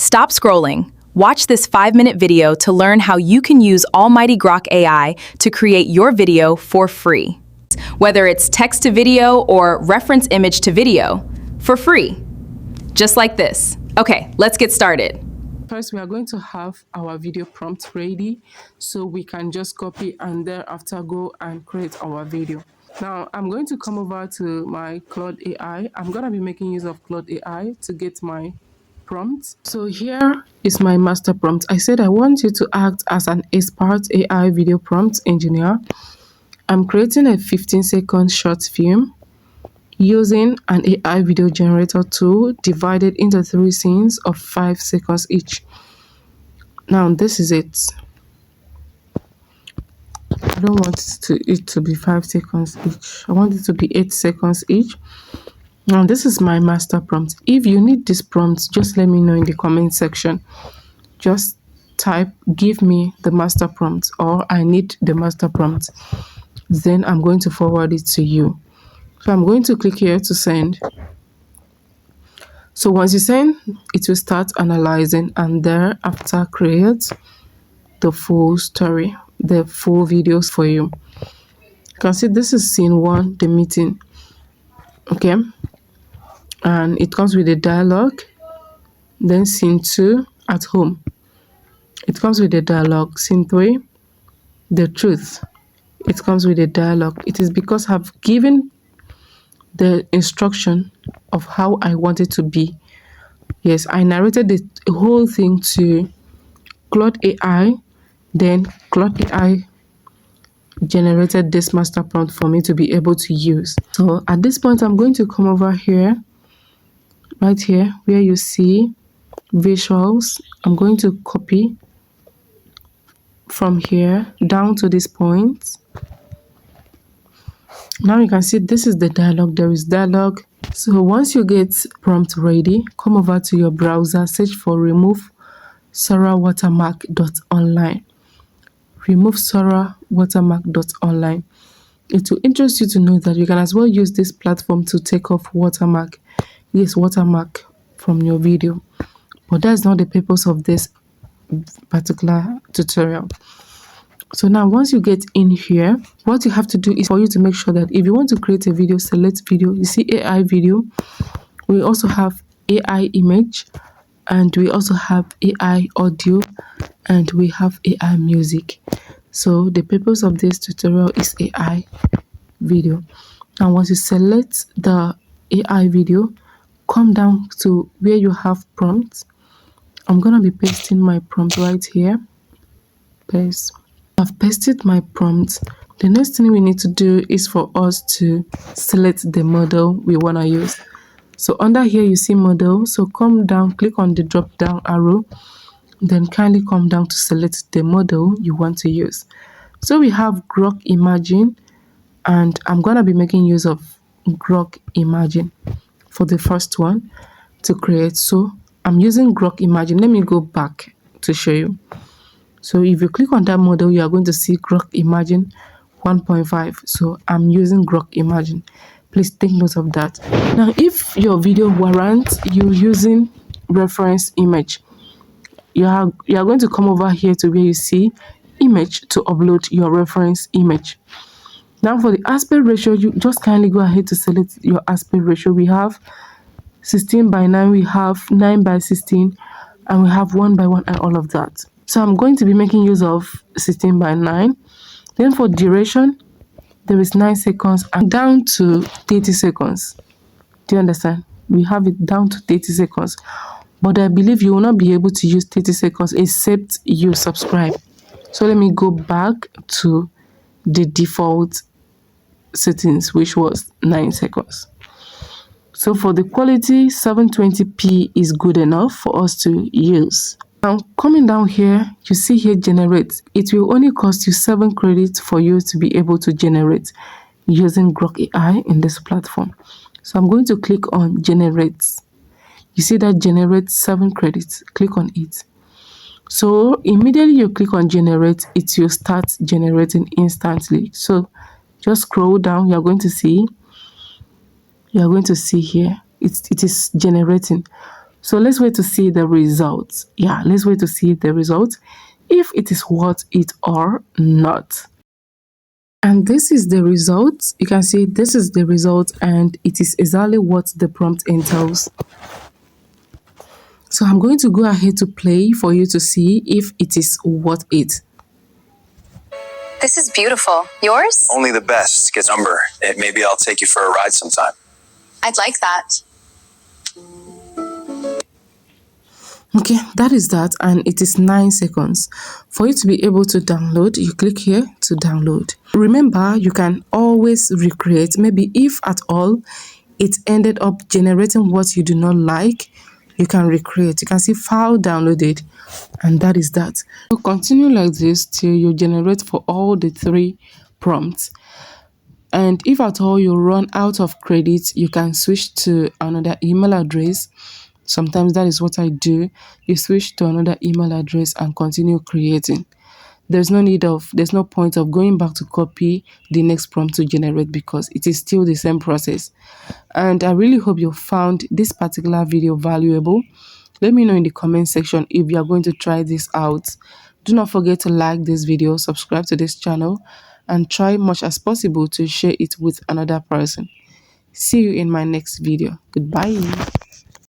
Stop scrolling. Watch this 5-minute video to learn how you can use almighty Grok AI to create your video for free. Whether it's text to video or reference image to video, for free. Just like this. Okay, let's get started. First, we are going to have our video prompt ready, so we can just copy and thereafter go and create our video. Now, I'm going to come over to my Grok AI. I'm going to be making use of Grok AI to get my prompt. So here is my master prompt. I said I want you to act as an expert AI video prompt engineer. I'm creating a 15-second short film using an AI video generator tool divided into 3 scenes of 5 seconds each. Now this is it. I don't want it to be 5 seconds each. I want it to be 8 seconds each. Now this is my master prompt. If you need this prompt, just let me know in the comment section. Just type give me the master prompt or I need the master prompt. Then I'm going to forward it to you. So I'm going to click here to send. So once you send, it will start analyzing and thereafter create the full story, the full videos for you. You can see this is scene 1, the meeting. Okay. And it comes with a dialogue. Then scene 2, at home. It comes with a dialogue. Scene 3, the truth. It comes with a dialogue. It is because I've given the instruction of how I want it to be. Yes, I narrated the whole thing to Grok AI. Then Grok AI generated this master prompt for me to be able to use. So at this point, I'm going to come over here, right here, where you see visuals. I'm going to copy from here down to this point. Now you can see this is the dialogue. There is dialogue. So once you get prompt ready, come over to your browser, search for remove Sora watermark.online. Remove Sora watermark.online. It will interest you to know that you can as well use this platform to take off watermark. Yes, watermark from your video. But that's not the purpose of this particular tutorial. So now once you get in here, what you have to do is for you to make sure that if you want to create a video, select video. You see AI video. We also have AI image, and we also have AI audio, and we have AI music. So the purpose of this tutorial is AI video. Now once you select the AI video, come down to where you have prompts. I'm going to be pasting my prompt right here. Paste. I've pasted my prompt. The next thing we need to do is for us to select the model we want to use. So under here you see model. So come down, click on the drop down arrow, then kindly come down to select the model you want to use. So we have Grok Imagine, and I'm going to be making use of Grok Imagine for the first one to create. So I'm using Grok Imagine. Let me go back to show you. So if you click on that model, you are going to see Grok Imagine 1.5. So I'm using Grok Imagine. Please take note of that. Now, if your video warrants you using reference image, you are going to come over here to where you see image to upload your reference image. Now for the aspect ratio, you just kindly go ahead to select your aspect ratio. We have 16:9, we have 9:16, and we have 1:1 and all of that. So I'm going to be making use of 16:9. Then for duration, there is 9 seconds and down to 30 seconds. Do you understand? We have it down to 30 seconds. But I believe you will not be able to use 30 seconds except you subscribe. So let me go back to the default settings, which was 9 seconds. So for the quality, 720p is good enough for us to use. Now, coming down here, you see here generate. It will only cost you 7 credits for you to be able to generate using Grok AI in this platform. So I'm going to click on generate. You see that generate 7 credits. Click on it. So immediately you click on generate, it will start generating instantly. So just scroll down. You are going to see here it is generating. So let's wait to see the results. Yeah, let's wait to see the results, if it is worth it or not. And this is the result. You can see this is the result, and it is exactly what the prompt entails. So I'm going to go ahead to play for you to see if it is worth it. This is beautiful. Yours? Only the best gets number. Maybe I'll take you for a ride sometime. I'd like that. Okay, that is that, and it is 9 seconds. For you to be able to download, you click here to download. Remember, you can always recreate. Maybe if at all it ended up generating what you do not like, you can recreate. You can see file downloaded, and that is that. So continue like this till you generate for all the 3 prompts. And if at all you run out of credit, you can switch to another email address. Sometimes that is what I do. You switch to another email address and continue creating. There's no point of going back to copy the next prompt to generate, because it is still the same process. And I really hope you found this particular video valuable. Let me know in the comment section if you are going to try this out. Do not forget to like this video, subscribe to this channel, and try much as possible to share it with another person. See you in my next video. Goodbye.